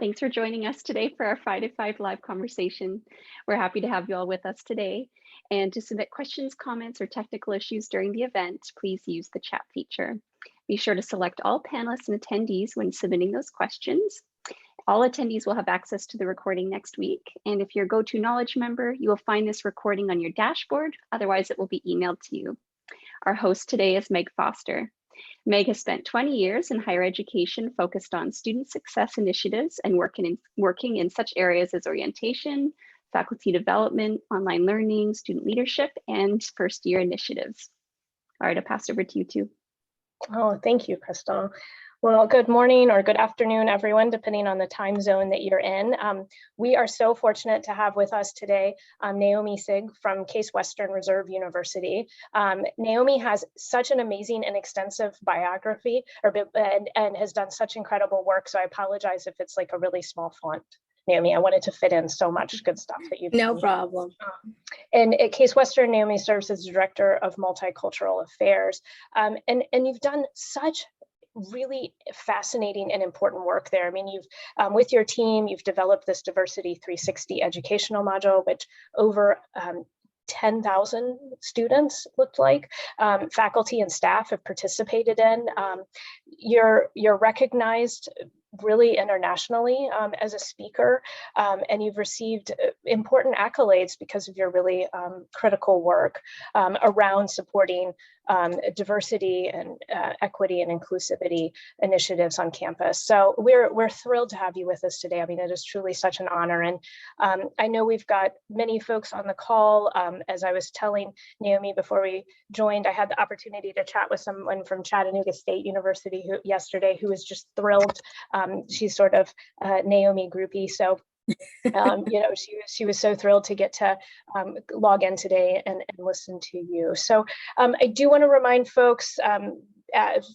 Thanks for joining us today for our 5 to 5 live conversation. We're happy to have you all with us today. And to submit questions, comments, or technical issues during the event, please use the chat feature. Be sure to select all panelists and attendees when submitting those questions. All attendees will have access to the recording next week. And if you're a GoToKnowledge member, you will find this recording on your dashboard. Otherwise, it will be emailed to you. Our host today is Meg Foster. Meg has spent 20 years in higher education focused on student success initiatives and working in such areas as orientation, faculty development, online learning, student leadership, and first year initiatives. All right, I'll pass over to you two. Oh, thank you, Crystal. Well, good morning or good afternoon, everyone, depending on the time zone that you're in. We are so fortunate to have with us today Naomi Sigg from Case Western Reserve University. Naomi has such an amazing and extensive biography and has done such incredible work. So I apologize if it's like a really small font. Naomi, I wanted to fit in so much good stuff that you've done. No problem. And at Case Western, Naomi serves as Director of Multicultural Affairs. And you've done such really fascinating and important work there. I mean, you've with your team, you've developed this Diversity 360 educational module, which over 10,000 students looked like faculty and staff have participated in. You're recognized really internationally as a speaker, and you've received important accolades because of your really critical work around supporting diversity and equity and inclusivity initiatives on campus. So we're thrilled to have you with us today. I mean, it is truly such an honor. And I know we've got many folks on the call. As I was telling Naomi before we joined, I had the opportunity to chat with someone from Chattanooga State University yesterday who was just thrilled. She's sort of Naomi groupie. So you know, she was so thrilled to get to log in today and listen to you. So I do want to remind folks,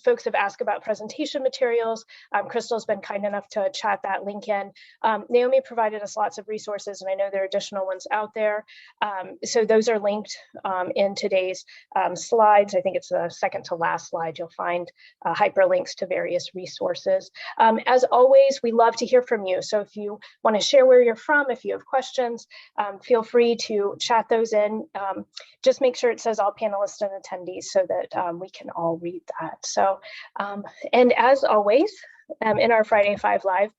folks have asked about presentation materials. Crystal's been kind enough to chat that link in. Naomi provided us lots of resources, and I know there are additional ones out there. So those are linked in today's slides. I think it's the second to last slide. You'll find hyperlinks to various resources. As always, we love to hear from you. So if you want to share where you're from, if you have questions, feel free to chat those in. Just make sure it says all panelists and attendees so that we can all read that. So, and as always, in our Friday 5 Live,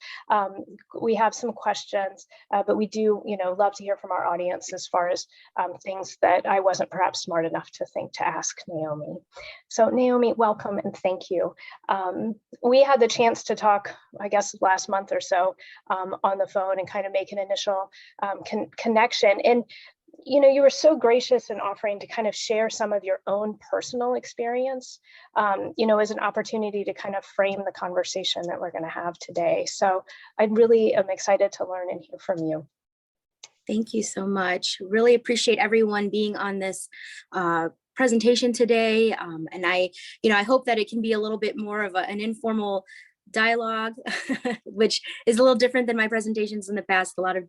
we have some questions, but we do, love to hear from our audience as far as things that I wasn't perhaps smart enough to think to ask Naomi. So Naomi, welcome and thank you. We had the chance to talk, I guess, last month or so on the phone and kind of make an initial connection. And you were so gracious in offering to kind of share some of your own personal experience, as an opportunity to kind of frame the conversation that we're going to have today. So I really am excited to learn and hear from you. Thank you so much. Really appreciate everyone being on this presentation today. And I hope that it can be a little bit more of an informal dialogue, which is a little different than my presentations in the past, a lot of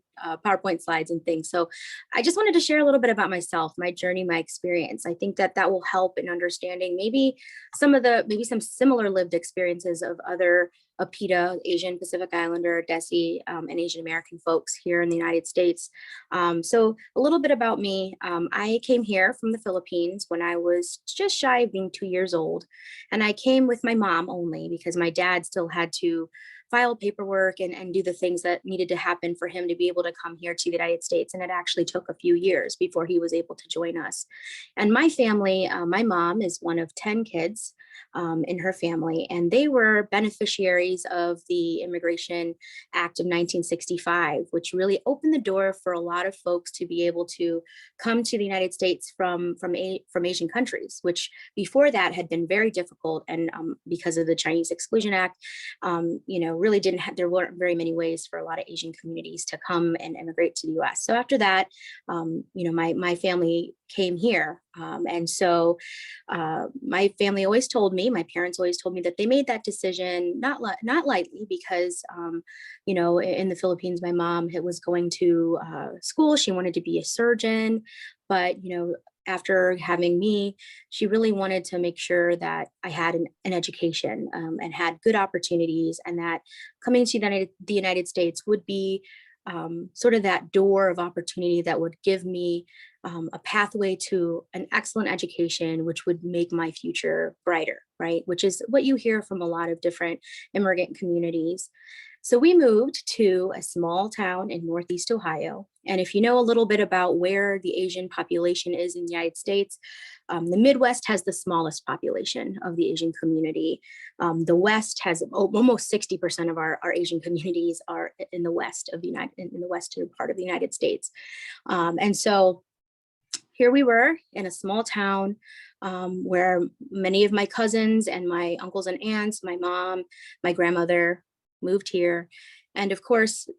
PowerPoint slides and things. So I just wanted to share a little bit about myself, my journey, my experience. I think that will help in understanding maybe some similar lived experiences of other APITA, Asian Pacific Islander, DESI, and Asian American folks here in the United States. So a little bit about me. I came here from the Philippines when I was just shy of being 2 years old. And I came with my mom only because my dad still had to file paperwork and do the things that needed to happen for him to be able to come here to the United States. And it actually took a few years before he was able to join us. And my family, my mom is one of 10 kids in her family, and they were beneficiaries of the Immigration Act of 1965, which really opened the door for a lot of folks to be able to come to the United States from Asian countries, which before that had been very difficult. And because of the Chinese Exclusion Act, really there weren't very many ways for a lot of Asian communities to come and immigrate to the US. So after that, my family came here. And so my family always told me, my parents always told me that they made that decision not lightly because, in the Philippines, my mom was going to school. She wanted to be a surgeon, but, after having me, she really wanted to make sure that I had an education and had good opportunities, and that coming to the United States would be sort of that door of opportunity that would give me a pathway to an excellent education, which would make my future brighter, right? Which is what you hear from a lot of different immigrant communities. So we moved to a small town in Northeast Ohio. And if you know a little bit about where the Asian population is in the United States, the Midwest has the smallest population of the Asian community. The West has almost 60% of our Asian communities are in the West of the in the Western part of the United States. And so here we were in a small town where many of my cousins and my uncles and aunts, my mom, my grandmother moved here. And of course,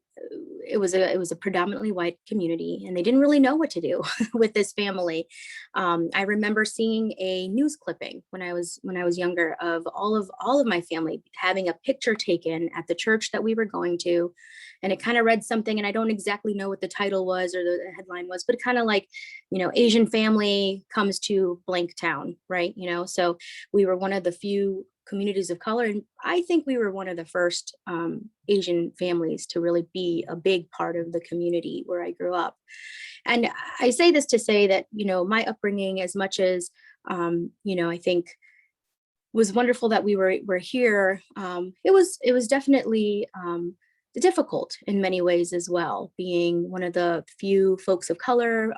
it was a predominantly white community, and they didn't really know what to do with this family. I remember seeing a news clipping when I was younger of all of my family having a picture taken at the church that we were going to, and it kind of read something, and I don't exactly know what the title was or the headline was, but kind of like, Asian family comes to blank town, right? So we were one of the few communities of color. And I think we were one of the first Asian families to really be a big part of the community where I grew up. And I say this to say that, my upbringing, as much as, I think was wonderful that we were here, it was definitely difficult in many ways as well, being one of the few folks of color,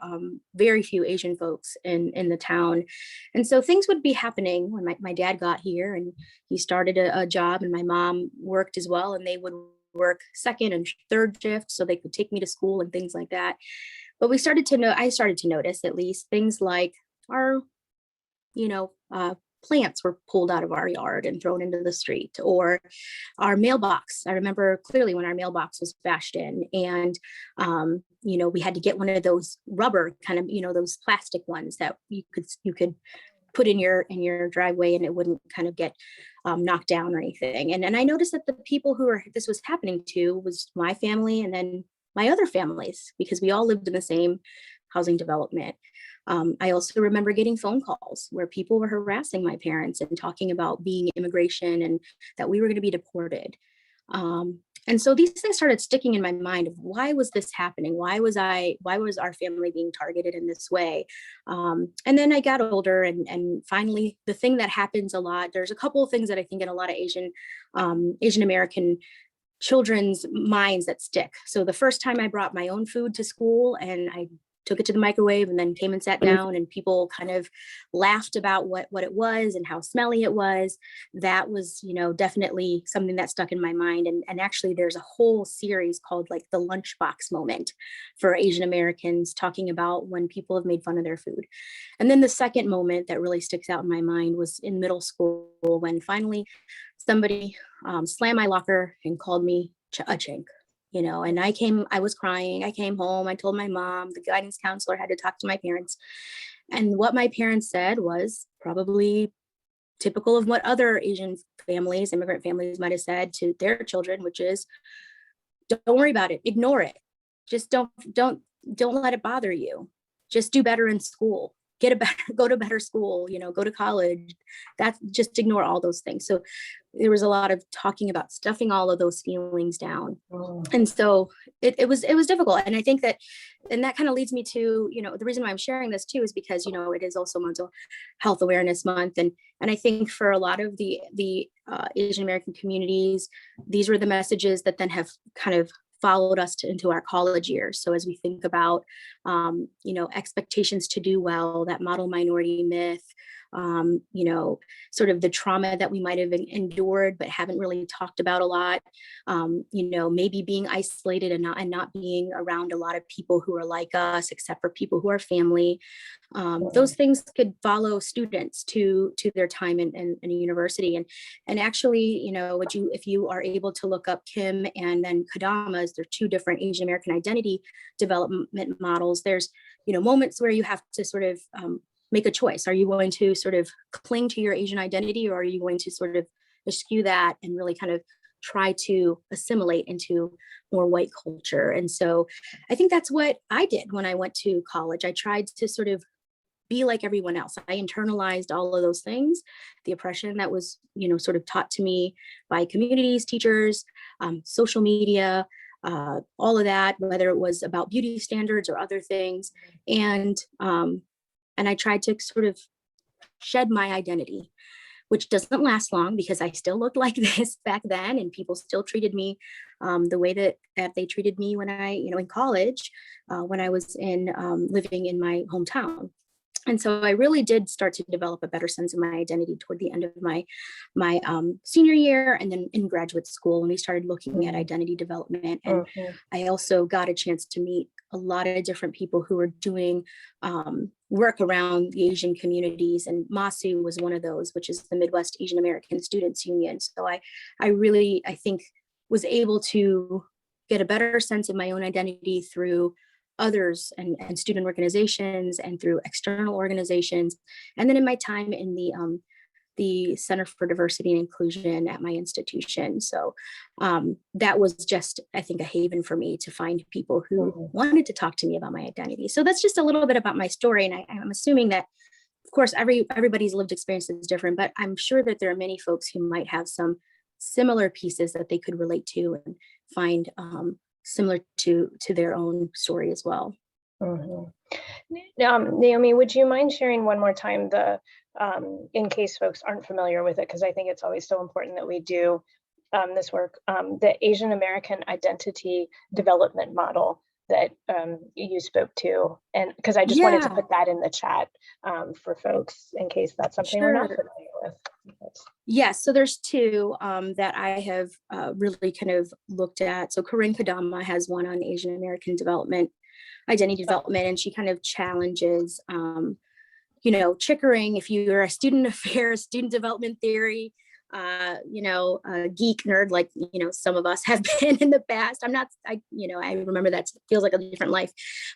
very few Asian folks in the town. And so things would be happening when my dad got here, and he started a job, and my mom worked as well, and they would work second and third shift so they could take me to school and things like that. But I started to notice, at least, things like our, plants were pulled out of our yard and thrown into the street, or our mailbox. I remember clearly when our mailbox was bashed in, and we had to get one of those rubber kind of, those plastic ones that you could put in your driveway, and it wouldn't kind of get knocked down or anything. And I noticed that the people this was happening to was my family, and then my other families, because we all lived in the same housing development. I also remember getting phone calls where people were harassing my parents and talking about being immigration and that we were going to be deported. And so these things started sticking in my mind of, why was this happening? Why was our family being targeted in this way? And then I got older, and finally, the thing that happens a lot, there's a couple of things that I think in a lot of Asian American children's minds that stick. So the first time I brought my own food to school, and I took it to the microwave and then came and sat down, and people kind of laughed about what it was and how smelly it was. That was, definitely something that stuck in my mind. And actually there's a whole series called like the lunchbox moment for Asian Americans, talking about when people have made fun of their food. And then the second moment that really sticks out in my mind was in middle school, when finally somebody slammed my locker and called me a chink. And I was crying. I came home, I told my mom, the guidance counselor had to talk to my parents. And what my parents said was probably typical of what other Asian families, immigrant families might have said to their children, which is, don't worry about it, ignore it. Just don't let it bother you. Just do better in school. Go to better school, go to college. That's just ignore all those things. So there was a lot of talking about stuffing all of those feelings down. And so it was difficult. And I think that kind of leads me to, the reason why I'm sharing this too, is because, it is also Mental Health Awareness Month. And I think for a lot of the Asian American communities, these were the messages that then have kind of followed us into our college years. So as we think about, expectations to do well, that model minority myth, sort of the trauma that we might have endured but haven't really talked about a lot, maybe being isolated and not being around a lot of people who are like us, except for people who are family. Those things could follow students to their time in a university. And actually, if you are able to look up Kim and then Kadama's, they're two different Asian American identity development models. There's, moments where you have to sort of make a choice. Are you going to sort of cling to your Asian identity, or are you going to sort of eschew that and really kind of try to assimilate into more white culture? And so I think that's what I did when I went to college. I tried to sort of be like everyone else. I internalized all of those things, the oppression that was, sort of taught to me by communities, teachers, social media, all of that, whether it was about beauty standards or other things. And I tried to sort of shed my identity, which doesn't last long because I still looked like this back then, and people still treated me the way that they treated me when I, in college, when I was living in my hometown. And so I really did start to develop a better sense of my identity toward the end of my senior year, and then in graduate school when we started looking at identity development. And I also got a chance to meet a lot of different people who were doing work around the Asian communities, and MASU was one of those, which is the Midwest Asian American Students Union. So I really, I think, was able to get a better sense of my own identity through others and student organizations and through external organizations. And then in my time in the Center for Diversity and Inclusion at my institution. So that was just, I think, a haven for me to find people who wanted to talk to me about my identity. So that's just a little bit about my story. And I'm assuming that, of course, everybody's lived experience is different, but I'm sure that there are many folks who might have some similar pieces that they could relate to and find similar to their own story as well. Naomi, would you mind sharing one more time in case folks aren't familiar with it, because I think it's always so important that we do this work, the Asian American Identity Development Model that you spoke to, and because I just wanted to put that in the chat for folks in case that's something we're not familiar with. Yes, so there's two that I have really kind of looked at. So Corinne Kadama has one on Asian American identity development, and she kind of challenges, Chickering, if you're a student affairs, student development theory, a geek nerd, like, some of us have been in the past. I remember that feels like a different life,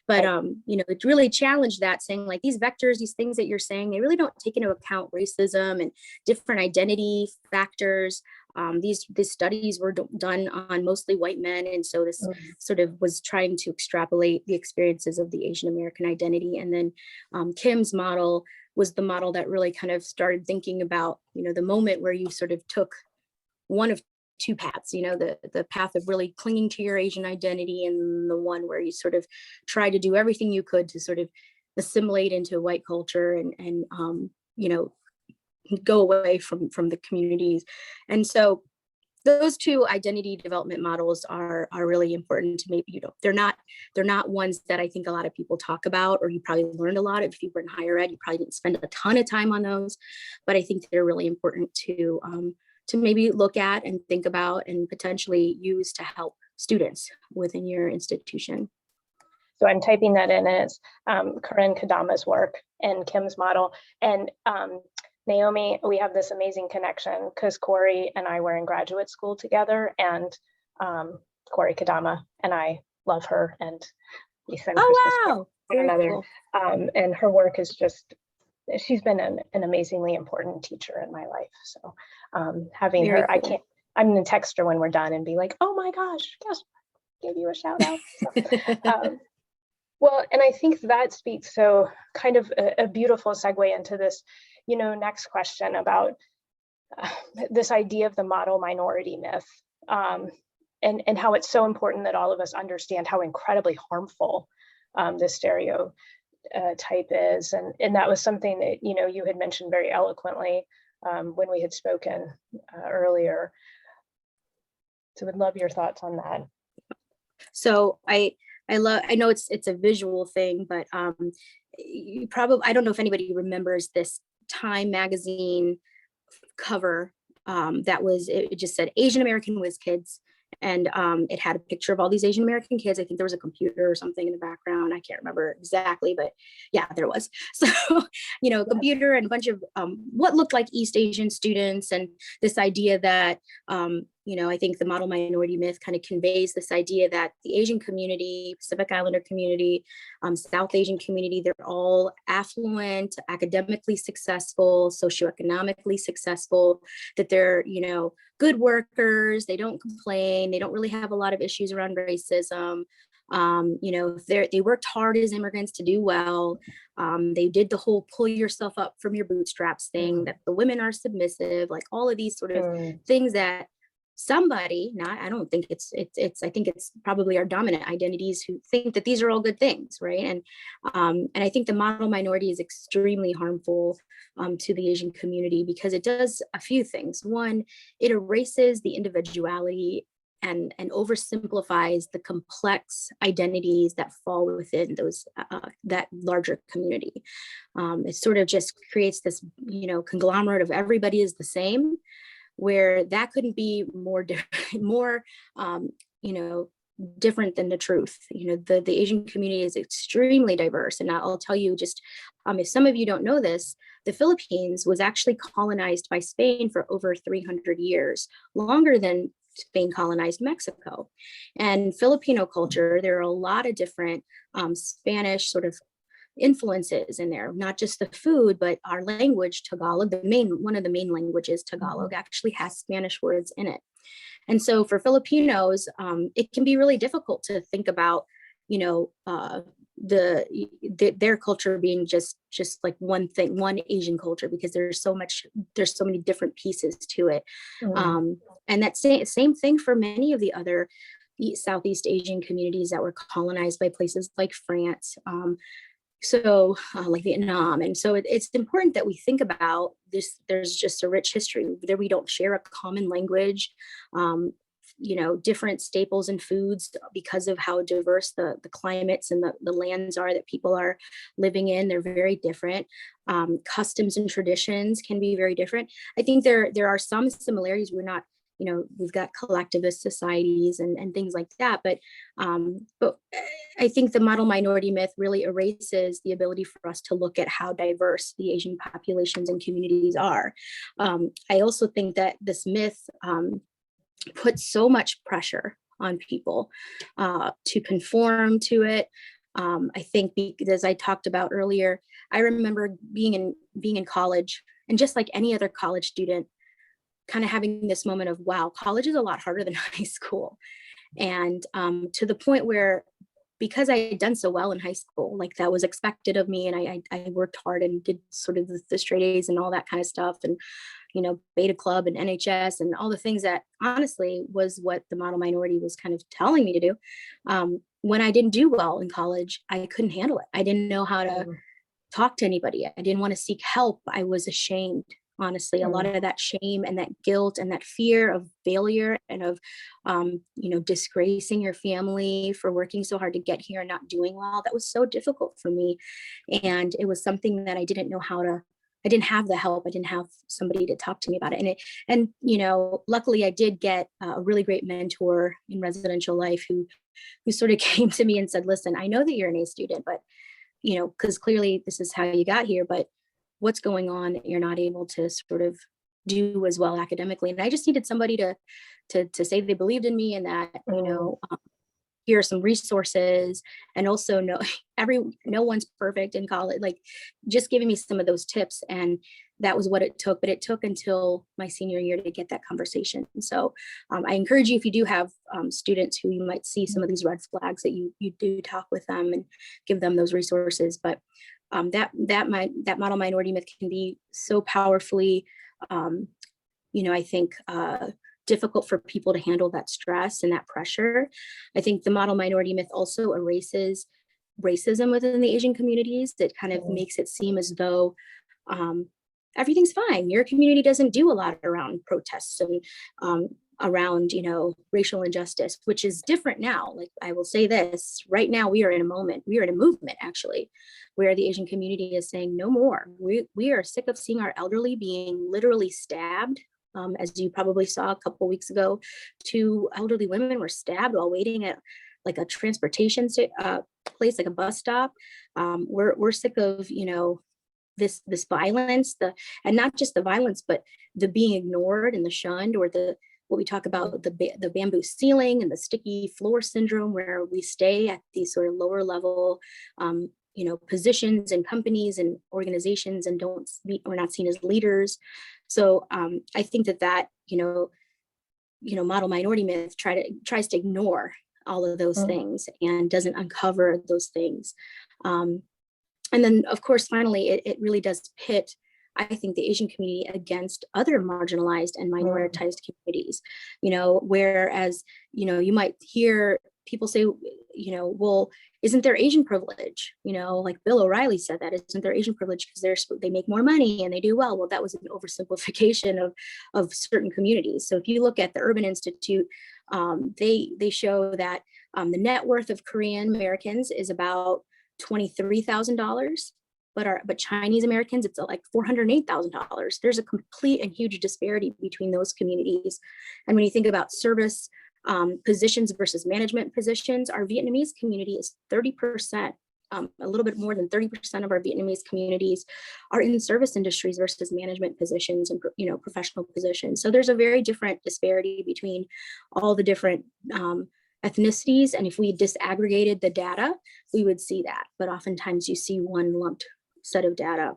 but, it really challenged that, saying like these vectors, these things that you're saying, they really don't take into account racism and different identity factors. These studies were done on mostly white men. And so this sort of was trying to extrapolate the experiences of the Asian American identity. And then Kim's model was the model that really kind of started thinking about, the moment where you sort of took one of two paths, the path of really clinging to your Asian identity, and the one where you sort of try to do everything you could to sort of assimilate into white culture and go away from the communities. And so those two identity development models are really important to maybe, they're not ones that I think a lot of people talk about, or you probably learned a lot. If you were in higher ed, you probably didn't spend a ton of time on those, but I think they're really important to maybe look at and think about and potentially use to help students within your institution. So I'm typing that in as Corinne Kadama's work and Kim's model. And Naomi, we have this amazing connection because Corey and I were in graduate school together, and Corey Kadama and I love her, and we send Christmas wow. to one another. Cool. And her work is she's been an amazingly important teacher in my life. So having her, cool. I'm gonna text her when we're done and be like, oh my gosh, guess what? Gave you a shout out. So, well, and I think that speaks so kind of a beautiful segue into this, next question about this idea of the model minority myth, and how it's so important that all of us understand how incredibly harmful this stereotype is. And that was something that, you had mentioned very eloquently when we had spoken earlier. So would love your thoughts on that. So I know it's a visual thing, but you probably, I don't know if anybody remembers this Time magazine cover it just said Asian American Whiz Kids, and it had a picture of all these Asian American kids. I think there was a computer or something in the background. I can't remember exactly, but yeah, there was. So, a computer and a bunch of what looked like East Asian students, and this idea that I think the model minority myth kind of conveys this idea that the Asian community, Pacific Islander community, South Asian community, they're all affluent, academically successful, socioeconomically successful, that they're, good workers, they don't complain, they don't really have a lot of issues around racism. You know, they worked hard as immigrants to do well. They did the whole pull yourself up from your bootstraps thing, that the women are submissive, like all of these sort of things that somebody, not, I don't think I think it's probably our dominant identities who think that these are all good things, right? And I think the model minority is extremely harmful to the Asian community because it does a few things. One, it erases the individuality and oversimplifies the complex identities that fall within those that larger community. It sort of just creates this, you know, conglomerate of everybody is the same, where that couldn't be more more you know, different than the truth. You know, the Asian community is extremely diverse, and I'll tell you just if some of you don't know this, the Philippines was actually colonized by Spain for over 300 years, longer than Spain colonized Mexico. And Filipino culture, there are a lot of different Spanish sort of influences in there, not just the food, but our language, Tagalog, one of the main languages, Tagalog, actually has Spanish words in it. And so for Filipinos, it can be really difficult to think about, you know, their culture being just like one thing, one Asian culture, because there's so many different pieces to it. And that same thing for many of the other Southeast Asian communities that were colonized by places like France. So like Vietnam. And so it's important that we think about this. There's just a rich history there. We don't share a common language, you know, different staples and foods because of how diverse the climates and the lands are that people are living in. They're very different. Customs and traditions can be very different. I think there are some similarities. We're not, you know, we've got collectivist societies and things like that. But I think the model minority myth really erases the ability for us to look at how diverse the Asian populations and communities are. I also think that this myth puts so much pressure on people to conform to it. I think as I talked about earlier, I remember being in college, and just like any other college student, kind of having this moment of, wow, college is a lot harder than high school. And to the point where, because I had done so well in high school, like that was expected of me, and I worked hard and did sort of the straight A's and all that kind of stuff, and, you know, Beta Club and NHS and all the things that honestly was what the model minority was kind of telling me to do. When I didn't do well in college, I couldn't handle it. I didn't know how to talk to anybody. I didn't want to seek help. I was ashamed. Honestly, a lot of that shame and that guilt and that fear of failure and of, you know, disgracing your family for working so hard to get here and not doing well, that was so difficult for me. And it was something that I didn't know I didn't have the help. I didn't have somebody to talk to me about it. And you know, luckily I did get a really great mentor in residential life who sort of came to me and said, listen, I know that you're an A student, but, you know, because clearly this is how you got here, but what's going on that you're not able to sort of do as well academically. And I just needed somebody to say they believed in me, and that, you know, here are some resources, and also no one's perfect in college, like just giving me some of those tips. And that was what it took, but it took until my senior year to get that conversation. And so I encourage you, if you do have students who you might see some of these red flags, that you do talk with them and give them those resources. But that model minority myth can be so powerfully, you know, I think difficult for people to handle that stress and that pressure. I think the model minority myth also erases racism within the Asian communities. That kind of makes it seem as though everything's fine. Your community doesn't do a lot around protests and around, you know, racial injustice, which is different now. Like, I will say this, right now we are in a movement actually, where the Asian community is saying no more. We are sick of seeing our elderly being literally stabbed. As you probably saw a couple of weeks ago, 2 elderly women were stabbed while waiting at like a transportation place, like a bus stop. We're sick of, you know, this violence, and not just the violence, but the being ignored and the shunned, or what we talk about, the bamboo ceiling and the sticky floor syndrome, where we stay at these sort of lower level, you know, positions in companies and organizations, and we're not seen as leaders. So I think that you know, model minority myth tries to ignore all of those things and doesn't uncover those things. And then, of course, finally, it really does pit, I think, the Asian community against other marginalized and minoritized communities, whereas, you might hear people say, well, isn't there Asian privilege? Like Bill O'Reilly said, that isn't there Asian privilege because they make more money and they do well. Well, that was an oversimplification of certain communities. So if you look at the Urban Institute, they show that the net worth of Korean Americans is about $23,000. But Chinese Americans, it's like $408,000. There's a complete and huge disparity between those communities. And when you think about service positions versus management positions, our Vietnamese community is 30%, a little bit more than 30% of our Vietnamese communities are in service industries versus management positions and professional positions. So there's a very different disparity between all the different ethnicities. And if we disaggregated the data, we would see that. But oftentimes you see one lumped set of data.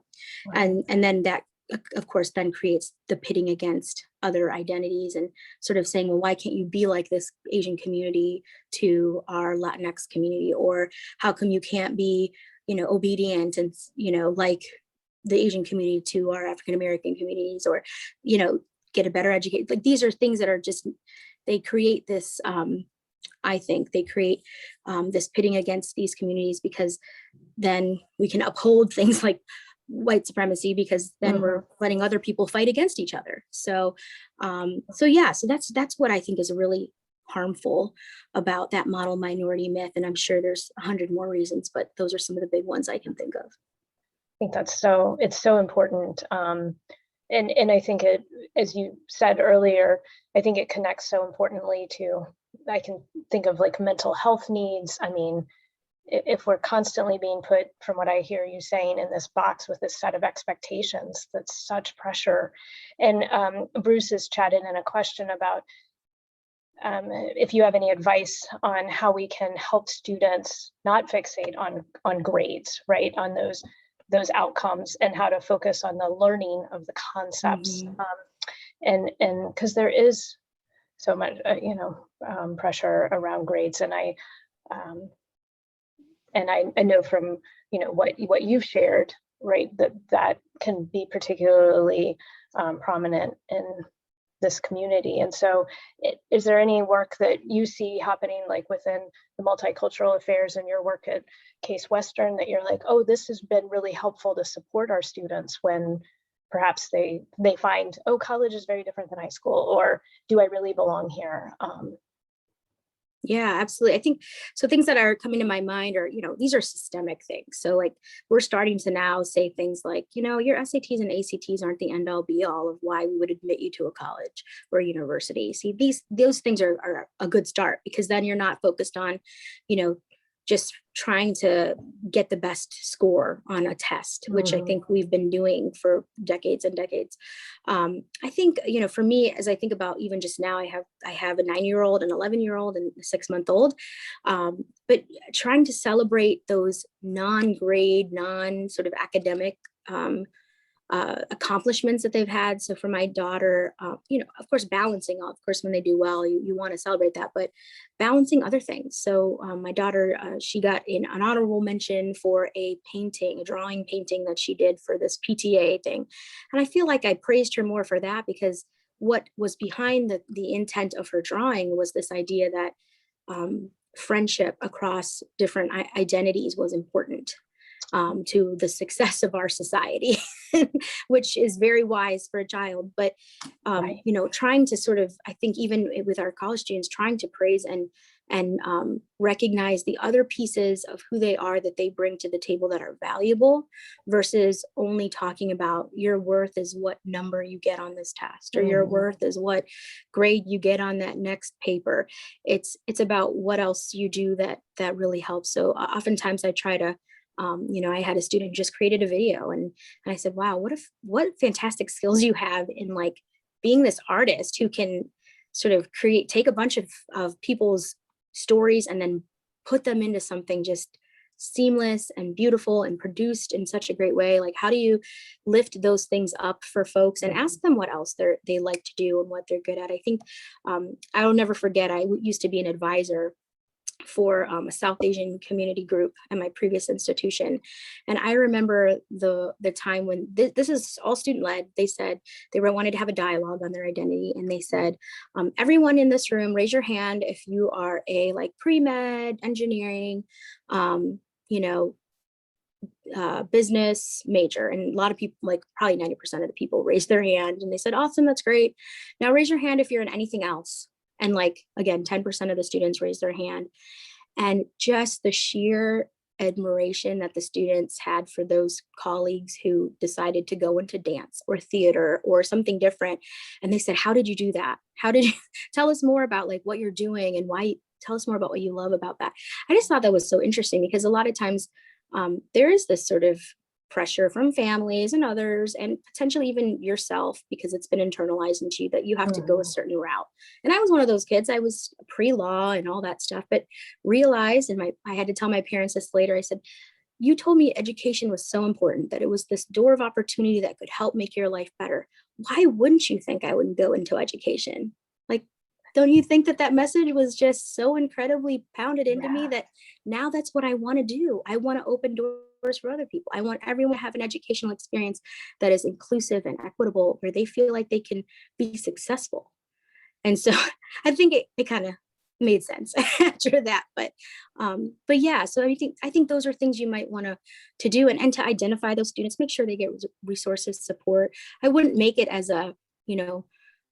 And then that, of course, then creates the pitting against other identities and sort of saying, well, why can't you be like this Asian community to our Latinx community? Or how come you can't be, obedient and, like the Asian community to our African-American communities, or, get a better education? Like, these are things that are just, they create this, I think they create this pitting against these communities, because then we can uphold things like white supremacy, because then we're letting other people fight against each other. So that's what I think is really harmful about that model minority myth. And I'm sure there's 100 more reasons, but those are some of the big ones I can think of. I think it's so important. And I think it, as you said earlier, I think it connects so importantly to, I can think of like mental health needs. I mean, if we're constantly being put, from what I hear you saying, in this box with this set of expectations, that's such pressure. And Bruce has chatted in a question about if you have any advice on how we can help students not fixate on grades, right? On those outcomes, and how to focus on the learning of the concepts. And because there is so much, pressure around grades. And I know from, what you've shared, right, that can be particularly prominent in this community. And so is there any work that you see happening like within the multicultural affairs and your work at Case Western that you're like, oh, this has been really helpful to support our students when perhaps they find, oh, college is very different than high school, or do I really belong here? Yeah, absolutely. I think so. Things that are coming to my mind are, these are systemic things. So like, we're starting to now say things like, your SATs and ACTs aren't the end all be all of why we would admit you to a college or a university. See, those things are a good start, because then you're not focused on, just trying to get the best score on a test, which I think we've been doing for decades and decades. I think, for me, as I think about even just now, I have a 9-year-old, an 11-year-old, and a 6-month-old, but trying to celebrate those non-grade, non-sort of academic accomplishments that they've had. So for my daughter, of course, balancing, of course, when they do well, you want to celebrate that, but balancing other things. So my daughter, she got an honorable mention for a drawing painting that she did for this PTA thing. And I feel like I praised her more for that, because what was behind the intent of her drawing was this idea that friendship across different identities was important to the success of our society, which is very wise for a child. But, Right. Trying to sort of, I think even with our college students, trying to praise and recognize the other pieces of who they are that they bring to the table that are valuable, versus only talking about your worth is what number you get on this test, or your worth is what grade you get on that next paper. It's about what else you do that really helps. So oftentimes I try to, I had a student who just created a video, and I said, wow, what fantastic skills you have in like being this artist who can sort of take a bunch of people's stories and then put them into something just seamless and beautiful and produced in such a great way. Like, how do you lift those things up for folks and ask them what else they like to do and what they're good at? I think I'll never forget, I used to be an advisor for a South Asian community group at my previous institution. And I remember the time when this is all student led. They said they wanted to have a dialogue on their identity. And they said, everyone in this room, raise your hand if you are a like pre-med, engineering, business major. And a lot of people, like probably 90% of the people raised their hand, and they said, awesome, that's great. Now raise your hand if you're in anything else. And like, again, 10% of the students raised their hand. And just the sheer admiration that the students had for those colleagues who decided to go into dance or theater or something different. And they said, how did you do that? How did you tell us more about like what you're doing and why, tell us more about what you love about that. I just thought that was so interesting, because a lot of times there is this sort of pressure from families and others, and potentially even yourself, because it's been internalized into you that you have to go a certain route. And I was one of those kids. I was pre-law and all that stuff, but realized, and I had to tell my parents this later, I said, you told me education was so important, that it was this door of opportunity that could help make your life better. Why wouldn't you think I wouldn't go into education? Like, don't you think that message was just so incredibly pounded into me that now that's what I want to do? I want to open doors for other people. I want everyone to have an educational experience that is inclusive and equitable, where they feel like they can be successful. And so I think it kind of made sense after that. But yeah, so I think those are things you might want to do, and to identify those students, make sure they get resources, support. I wouldn't make it as a,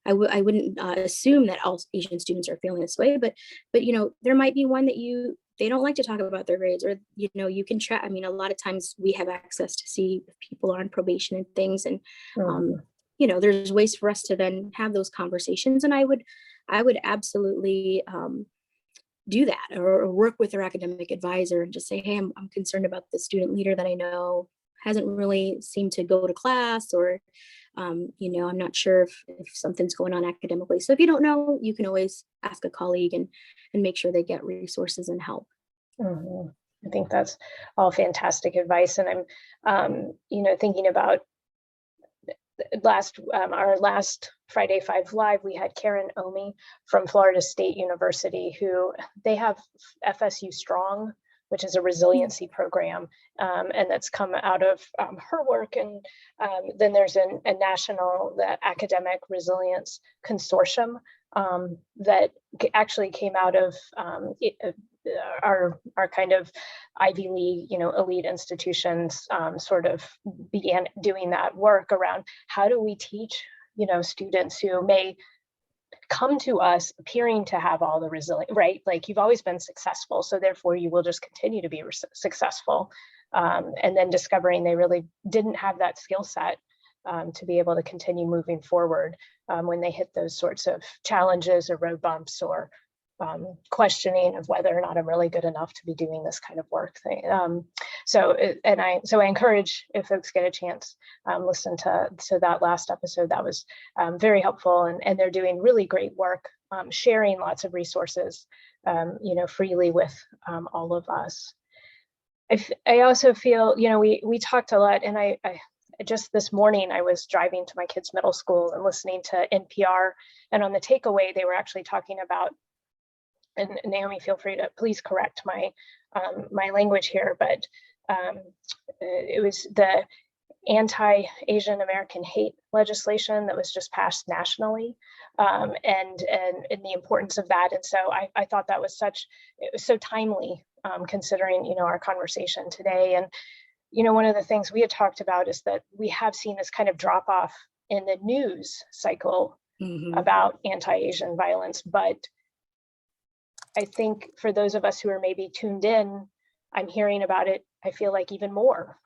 I wouldn't assume that all Asian students are feeling this way, but there might be one that they don't like to talk about their grades, or you can try. I mean, a lot of times we have access to see if people are on probation and things, and there's ways for us to then have those conversations. And I would absolutely do that, or work with their academic advisor and just say, hey, I'm concerned about the student leader that I know hasn't really seemed to go to class, or I'm not sure if something's going on academically. So if you don't know, you can always ask a colleague and make sure they get resources and help. I think that's all fantastic advice. And I'm, thinking about our last Friday 5 Live, we had Karen Omi from Florida State University, who they have FSU Strong, which is a resiliency program, and that's come out of her work. And then there's a national academic resilience consortium that actually came out of our kind of Ivy League, elite institutions, sort of began doing that work around how do we teach, students who may come to us appearing to have all the resilience, right? Like, you've always been successful, so therefore you will just continue to be successful. And then discovering they really didn't have that skill set to be able to continue moving forward when they hit those sorts of challenges or road bumps, or questioning of whether or not I'm really good enough to be doing this kind of work thing. So I encourage, if folks get a chance, listen to that last episode. That was very helpful, and they're doing really great work, sharing lots of resources, freely with all of us. I also feel, we talked a lot, and I just this morning I was driving to my kids' middle school and listening to NPR, and on the takeaway they were actually talking about, and Naomi, feel free to please correct my language here, but it was the anti-Asian American hate legislation that was just passed nationally, and the importance of that. And so I thought that was so timely, considering our conversation today. And one of the things we had talked about is that we have seen this kind of drop off in the news cycle about anti-Asian violence, but I think for those of us who are maybe tuned in, I'm hearing about it, I feel like, even more,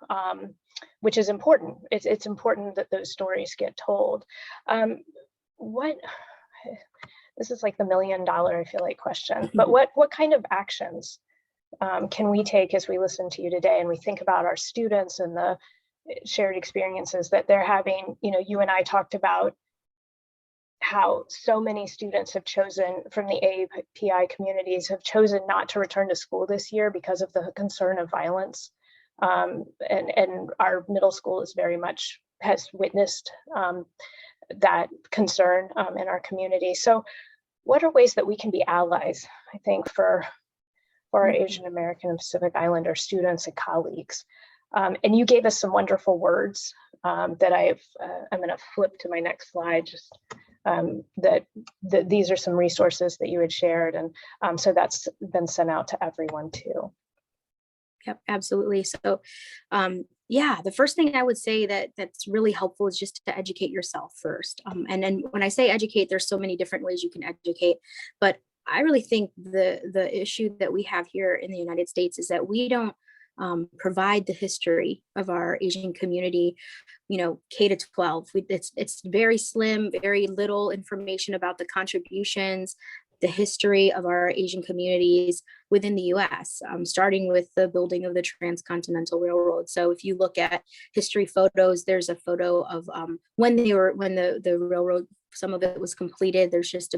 which is important. It's important that those stories get told. This is like the $1 million, I feel like, question, but what kind of actions can we take as we listen to you today and we think about our students and the shared experiences that they're having? You and I talked about how so many students have chosen, from the AAPI communities, have chosen not to return to school this year because of the concern of violence. And our middle school has witnessed that concern in our community. So what are ways that we can be allies, I think, for for our Asian American and Pacific Islander students and colleagues. And you gave us some wonderful words that I'm going to flip to my next slide, just that these are some resources that you had shared. And so that's been sent out to everyone too. Yep, absolutely. So yeah, the first thing I would say that's really helpful is just to educate yourself first. And then when I say educate, there's so many different ways you can educate, but I really think the issue that we have here in the United States is that we don't provide the history of our Asian community, K to 12. It's very slim, very little information about the contributions, the history of our Asian communities within the US, starting with the building of the Transcontinental Railroad. So if you look at history photos, there's a photo of when the railroad, some of it was completed. There's just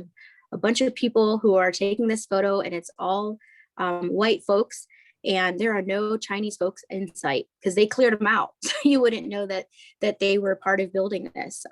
a bunch of people who are taking this photo, and it's all white folks. And there are no Chinese folks in sight because they cleared them out. So you wouldn't know that they were part of building this.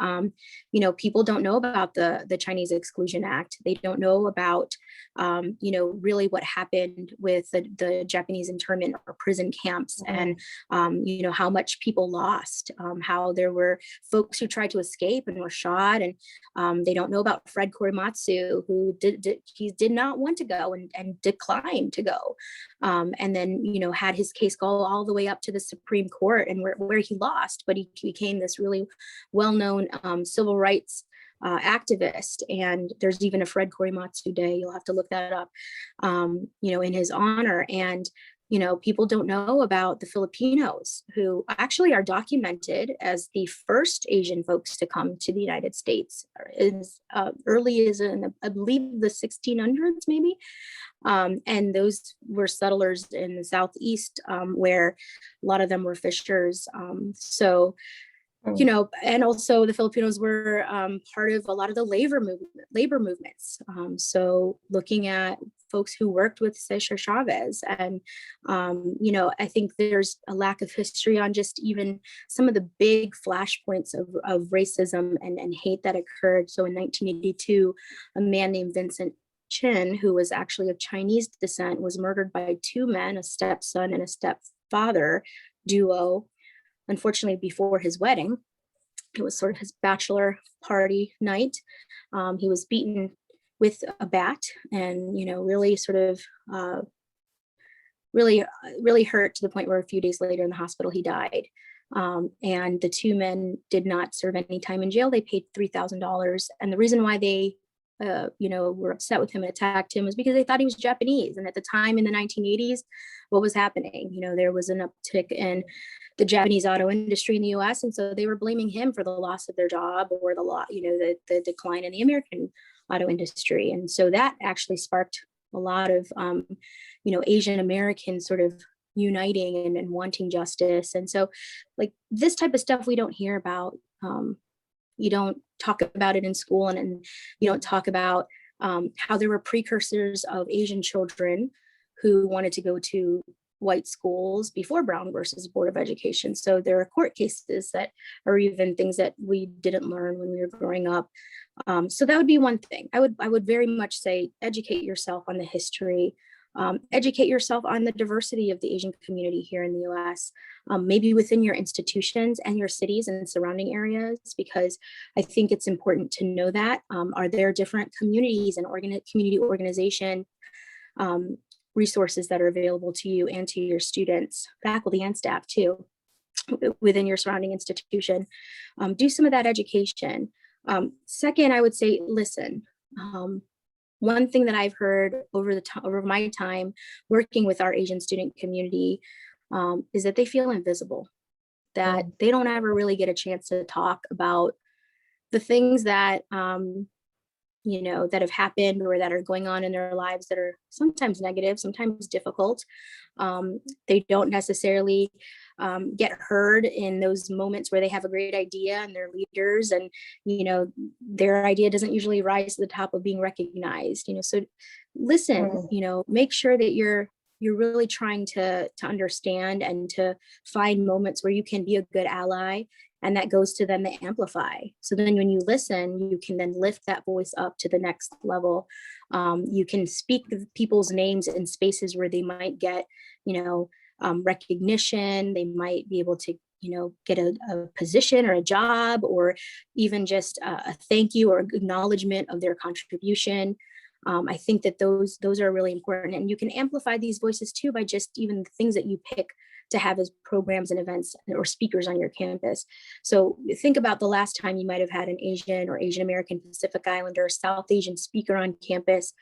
People don't know about the Chinese Exclusion Act. They don't know about, really what happened with the Japanese internment or prison camps, and, how much people lost, how there were folks who tried to escape and were shot. And they don't know about Fred Korematsu, who did not want to go and declined to go. And then, had his case go all the way up to the Supreme Court, and where he lost, but he became this really well-known civil rights activist. And there's even a Fred Korematsu Day. You'll have to look that up, in his honor. And, people don't know about the Filipinos, who actually are documented as the first Asian folks to come to the United States as early as in, I believe, the 1600s, maybe. And those were settlers in the Southeast, where a lot of them were fishers. And also the Filipinos were part of a lot of the labor movements. So looking at folks who worked with Cesar Chavez, and I think there's a lack of history on just even some of the big flashpoints of racism and hate that occurred. So in 1982, a man named Vincent Chin, who was actually of Chinese descent, was murdered by two men, a stepson and a stepfather duo, unfortunately before his wedding. It was sort of his bachelor party night. He was beaten with a bat, and really sort of really hurt, to the point where a few days later in the hospital he died. And the two men did not serve any time in jail. They paid $3,000, and the reason why they were upset with him and attacked him was because they thought he was Japanese. And at the time in the 1980s, what was happening? There was an uptick in the Japanese auto industry in the US. And so they were blaming him for the loss of their job, or the decline in the American auto industry. And so that actually sparked a lot of, Asian Americans sort of uniting and wanting justice. And so like this type of stuff we don't hear about. You don't talk about it in school, and you don't talk about how there were precursors of Asian children who wanted to go to white schools before Brown versus Board of Education. So there are court cases that are even things that we didn't learn when we were growing up. So that would be one thing. I would very much say educate yourself on the history. Educate yourself on the diversity of the Asian community here in the US, maybe within your institutions and your cities and surrounding areas, because I think it's important to know that. Are there different communities and community organization resources that are available to you and to your students, faculty and staff too, within your surrounding institution? Do some of that education. Second, I would say listen. One thing that I've heard over my time working with our Asian student community is that they feel invisible, that they don't ever really get a chance to talk about the things that, that have happened or that are going on in their lives that are sometimes negative, sometimes difficult. They don't necessarily get heard in those moments where they have a great idea and they're leaders, and their idea doesn't usually rise to the top of being recognized. So listen, make sure that you're really trying to understand and to find moments where you can be a good ally and that goes to them to amplify. So then when you listen, you can then lift that voice up to the next level. You can speak people's names in spaces where they might get, recognition. They might be able to, get a position or a job, or even just a thank you or acknowledgement of their contribution. I think that those are really important, and you can amplify these voices too by just even the things that you pick to have as programs and events or speakers on your campus. So think about the last time you might have had an Asian or Asian American, Pacific Islander, South Asian speaker on campus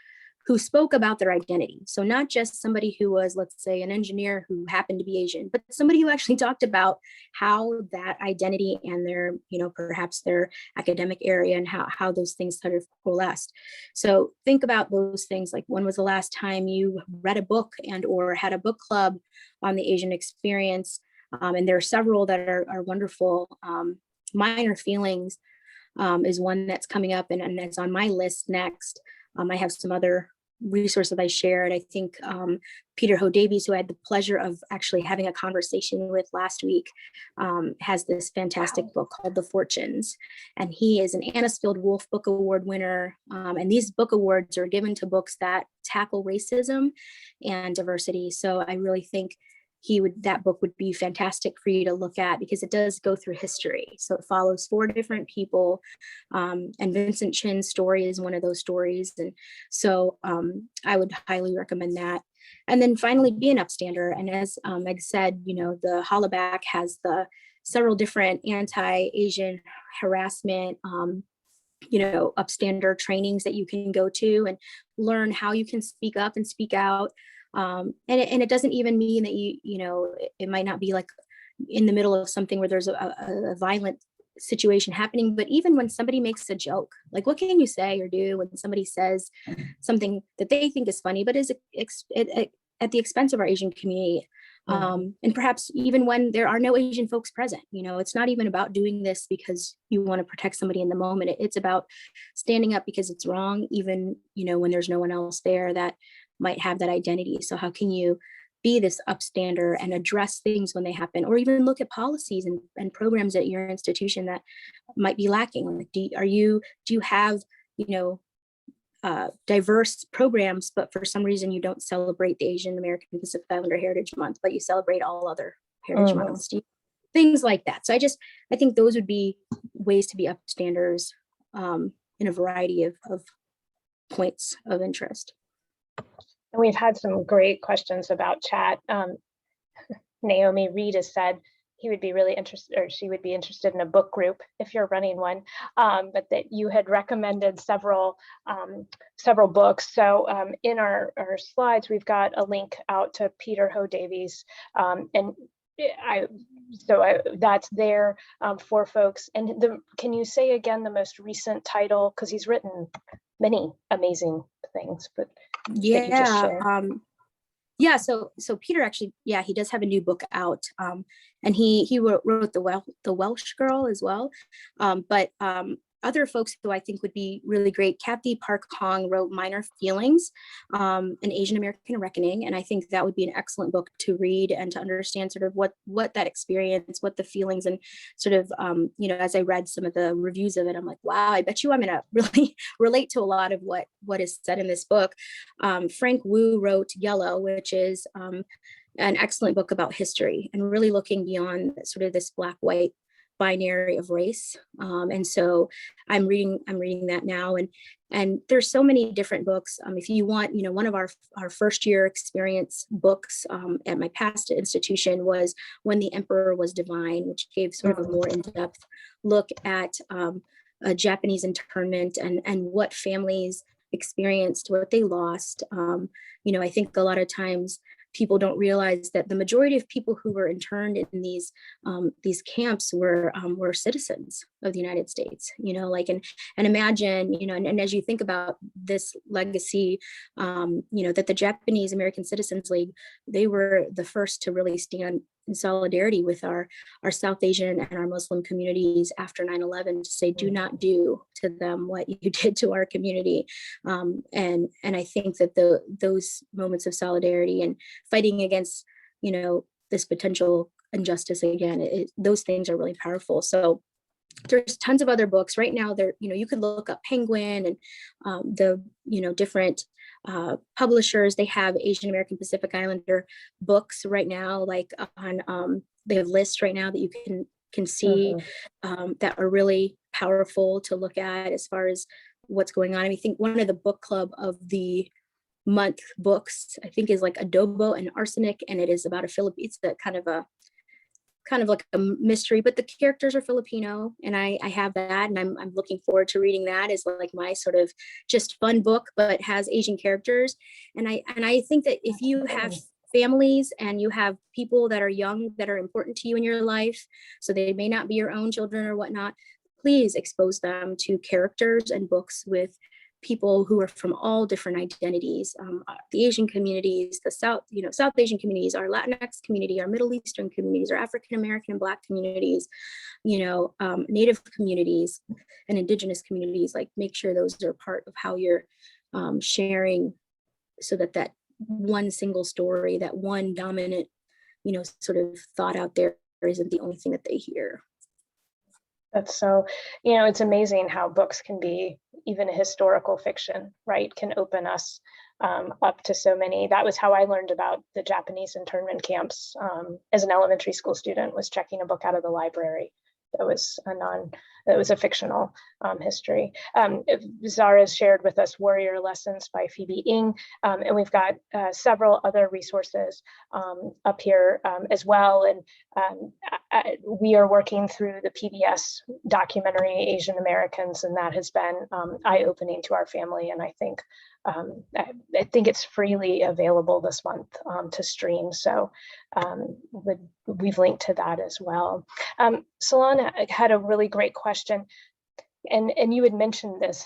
who spoke about their identity. So not just somebody who was, let's say, an engineer who happened to be Asian, but somebody who actually talked about how that identity and their, perhaps their academic area and how those things sort of coalesced. So think about those things, like when was the last time you read a book and or had a book club on the Asian experience? And there are several that are wonderful. Minor Feelings is one that's coming up and that's on my list next. I have some other resources I shared. I think Peter Ho Davies, who I had the pleasure of actually having a conversation with last week, has this fantastic book called The Fortunes. And he is an Anisfield Wolf Book Award winner. And these book awards are given to books that tackle racism and diversity. So I really think that book would be fantastic for you to look at, because it does go through history. So it follows 4 different people, and Vincent Chin's story is one of those stories. And so I would highly recommend that. And then finally, be an upstander. And as Meg said, the Hollaback has the several different anti-Asian harassment, upstander trainings that you can go to and learn how you can speak up and speak out. And it doesn't even mean that it might not be like in the middle of something where there's a violent situation happening, but even when somebody makes a joke, like what can you say or do when somebody says something that they think is funny, but is at the expense of our Asian community? And perhaps even when there are no Asian folks present, it's not even about doing this because you want to protect somebody in the moment. It's about standing up because it's wrong, even, when there's no one else there that might have that identity. So how can you be this upstander and address things when they happen, or even look at policies and programs at your institution that might be lacking? Like, do you have, diverse programs, but for some reason you don't celebrate the Asian American Pacific Islander Heritage Month, but you celebrate all other heritage months, things like that. So I think those would be ways to be upstanders in a variety of points of interest. And we've had some great questions about chat. Naomi Reed has said he would be really interested, or she would be interested in a book group if you're running one, but that you had recommended several books. So in our slides, we've got a link out to Peter Ho Davies, and that's there for folks. And can you say again the most recent title, because he's written many amazing things, but so Peter actually, he does have a new book out, and he wrote the Welsh Girl as well, but other folks who I think would be really great, Kathy Park Hong wrote Minor Feelings, an Asian American Reckoning, and I think that would be an excellent book to read and to understand sort of what that experience, what the feelings, and sort of, as I read some of the reviews of it, I'm like, wow, I bet you I'm gonna really relate to a lot of what is said in this book. Frank Wu wrote Yellow, which is an excellent book about history and really looking beyond sort of this black-white binary of race. And so I'm reading that now, and there's so many different books. If you want, one of our first year experience books at my past institution was When the Emperor Was Divine, which gave sort of a more in-depth look at a Japanese internment and what families experienced, what they lost. I think a lot of times people don't realize that the majority of people who were interned in these camps were citizens of the United States, and imagine, and as you think about this legacy, that the Japanese American Citizens League, they were the first to really stand in solidarity with our South Asian and our Muslim communities after 9/11 to say, do not do to them what you did to our community. And I think that those moments of solidarity and fighting against, this potential injustice again. Those things are really powerful. So there's tons of other books right now. There, you could look up Penguin and the different publishers. They have Asian American Pacific Islander books right now, like on they have lists right now that you can see that are really powerful to look at as far as what's going on. I mean, I think one of the book club of the month books, I think, is like Adobo and Arsenic, and it is about it's a kind of like a mystery, but the characters are Filipino, and I have that, and I'm looking forward to reading that as like my sort of just fun book, but has Asian characters. And I think that if you have families and you have people that are young that are important to you in your life, so they may not be your own children or whatnot, please expose them to characters and books with people who are from all different identities, the Asian communities, the South Asian communities, our Latinx community, our Middle Eastern communities, our African American and Black communities, Native communities and Indigenous communities. Like, make sure those are part of how you're sharing, so that one single story, that one dominant, sort of thought out there isn't the only thing that they hear. That's so, it's amazing how books can be, even a historical fiction, right, can open us up to so many. That was how I learned about the Japanese internment camps as an elementary school student, was checking a book out of the library that was a fictional history. Zara has shared with us Warrior Lessons by Phoebe Ng, and we've got several other resources up here as well. And we are working through the PBS documentary Asian Americans, and that has been eye-opening to our family. And I think it's freely available this month to stream. So we've linked to that as well. Solana had a really great question, and you had mentioned this.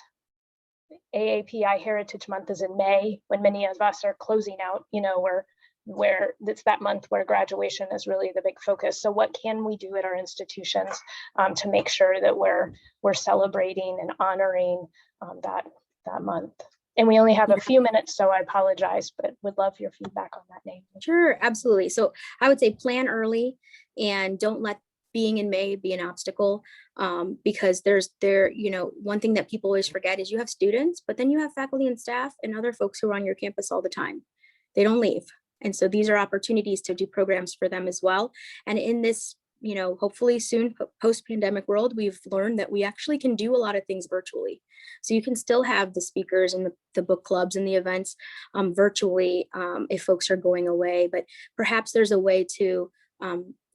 AAPI Heritage Month is in May, when many of us are closing out, where it's that month where graduation is really the big focus. So what can we do at our institutions to make sure that we're celebrating and honoring that month? And we only have a few minutes, so I apologize, but would love your feedback on that, Naomi. Sure, absolutely. So I would say plan early, and don't let being in May be an obstacle, because one thing that people always forget is you have students, but then you have faculty and staff and other folks who are on your campus all the time. They don't leave. And so these are opportunities to do programs for them as well. And in this, hopefully soon post-pandemic world, we've learned that we actually can do a lot of things virtually. So you can still have the speakers and the book clubs and the events virtually if folks are going away, but perhaps there's a way to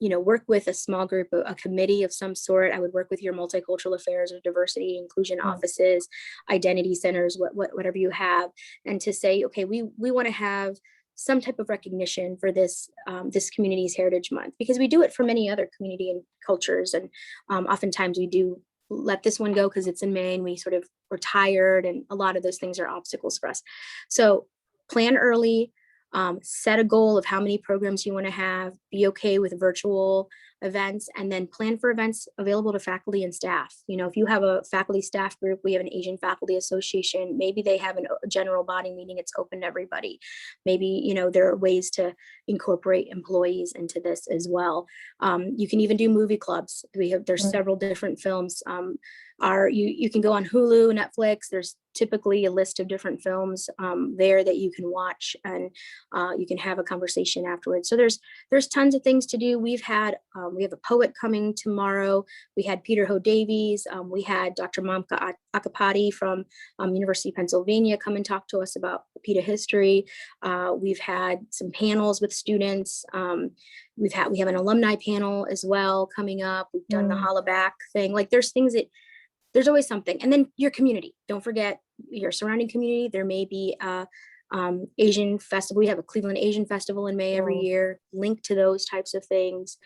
work with a small group, a committee of some sort. I would work with your multicultural affairs or diversity inclusion offices, identity centers, whatever you have, and to say, okay, we want to have some type of recognition for this community's Heritage Month, because we do it for many other community and cultures, and oftentimes we do let this one go because it's in May and we're tired, and a lot of those things are obstacles for us. So plan early, set a goal of how many programs you want to have, be okay with virtual events, and then plan for events available to faculty and staff. If you have a faculty staff group, we have an Asian Faculty Association, maybe they have a general body meeting, it's open to everybody. Maybe, there are ways to incorporate employees into this as well. You can even do movie clubs. There's several different films. You can go on Hulu, Netflix. There's typically a list of different films there that you can watch, and you can have a conversation afterwards. So there's tons of things to do. We have a poet coming tomorrow. We had Peter Ho Davies. We had Dr. Mamka Akapati from University of Pennsylvania come and talk to us about PETA history. We've had some panels with students. We have an alumni panel as well coming up. We've done the holla back thing. Like, there's always something. And then your community. Don't forget your surrounding community. There may be Asian festival. We have a Cleveland Asian Festival in May every year. Link to those types of things.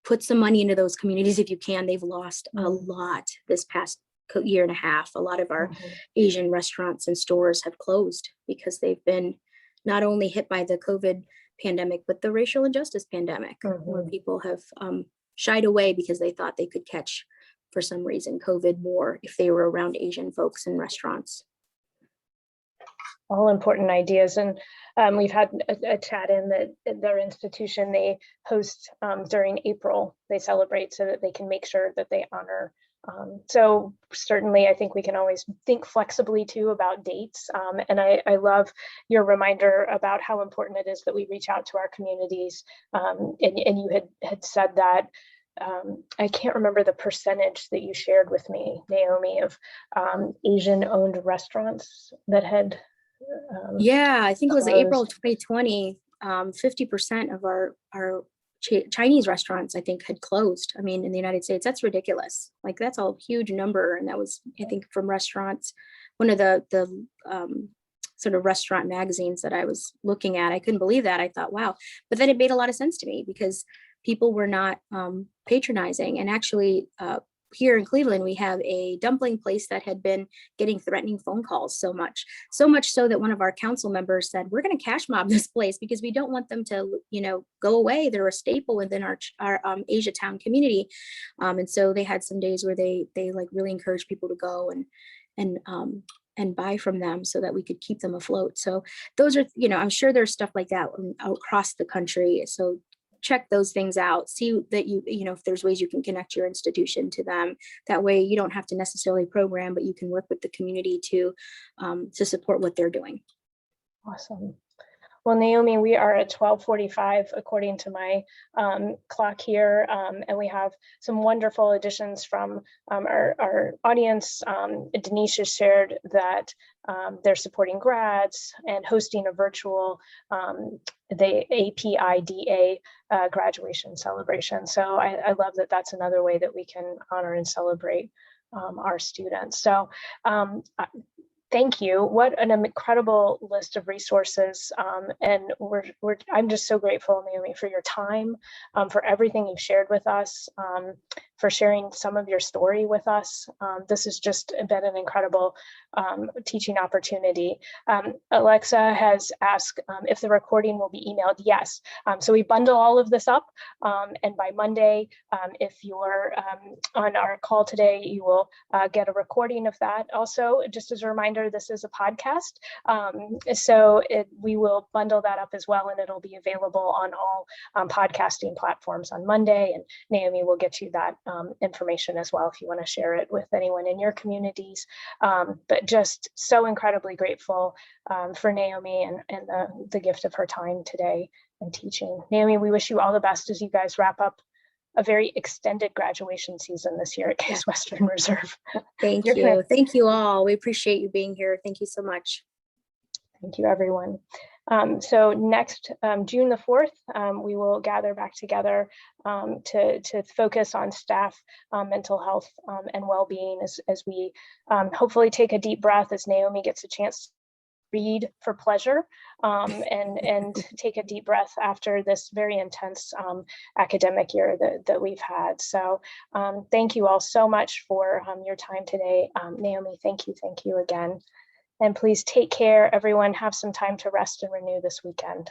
Put some money into those communities if you can. They've lost a lot this past year and a half. A lot of our Asian restaurants and stores have closed because they've been not only hit by the COVID pandemic, but the racial injustice pandemic, where people have shied away because they thought they could catch, for some reason, COVID more if they were around Asian folks in restaurants. All important ideas. And we've had a chat in that their institution, they host during April, they celebrate so that they can make sure that they honor. So certainly, I think we can always think flexibly too about dates. And I love your reminder about how important it is that we reach out to our communities. And you had said that, I can't remember the percentage that you shared with me, Naomi, of Asian-owned restaurants that had Yeah, I think it was April closed. 2020. 50% of our Chinese restaurants, I think, had closed. I mean, in the United States, that's ridiculous. Like, that's a huge number, and that was, I think, from restaurants. One of the sort of restaurant magazines that I was looking at, I couldn't believe that. I thought, wow. But then it made a lot of sense to me because people were not patronizing. And actually, here in Cleveland, we have a dumpling place that had been getting threatening phone calls so much so that one of our council members said, we're going to cash mob this place because we don't want them to, go away. They're a staple within our Asia Town community. And so they had some days where they like really encouraged people to go and buy from them so that we could keep them afloat. So those are, I'm sure there's stuff like that across the country. So check those things out, see that if there's ways you can connect your institution to them. That way you don't have to necessarily program, but you can work with the community to support what they're doing. Awesome. Well, Naomi, we are at 12:45 according to my clock here, and we have some wonderful additions from our audience. Denise has shared that they're supporting grads and hosting a virtual the APIDA graduation celebration. So I love that that's another way that we can honor and celebrate our students. So thank you. What an incredible list of resources. And I'm just so grateful, Naomi, for your time, for everything you've shared with us, for sharing some of your story with us. This has just been an incredible teaching opportunity. Alexa has asked if the recording will be emailed. Yes. So we bundle all of this up. And by Monday, if you're on our call today, you will get a recording of that. Also, just as a reminder, this is a podcast. So we will bundle that up as well, and it'll be available on all podcasting platforms on Monday. And Naomi will get you that information as well if you want to share it with anyone in your communities. But just so incredibly grateful for Naomi and the gift of her time today and teaching. Naomi, we wish you all the best as you guys wrap up a very extended graduation season this year at Case Western Reserve. Thank you. Thank you all. We appreciate you being here. Thank you so much. Thank you, everyone. So next, June the 4th, we will gather back together to focus on staff mental health and well-being as we hopefully take a deep breath as Naomi gets a chance to read for pleasure and take a deep breath after this very intense academic year that we've had. So thank you all so much for your time today. Naomi, thank you again. And please take care, everyone. Have some time to rest and renew this weekend.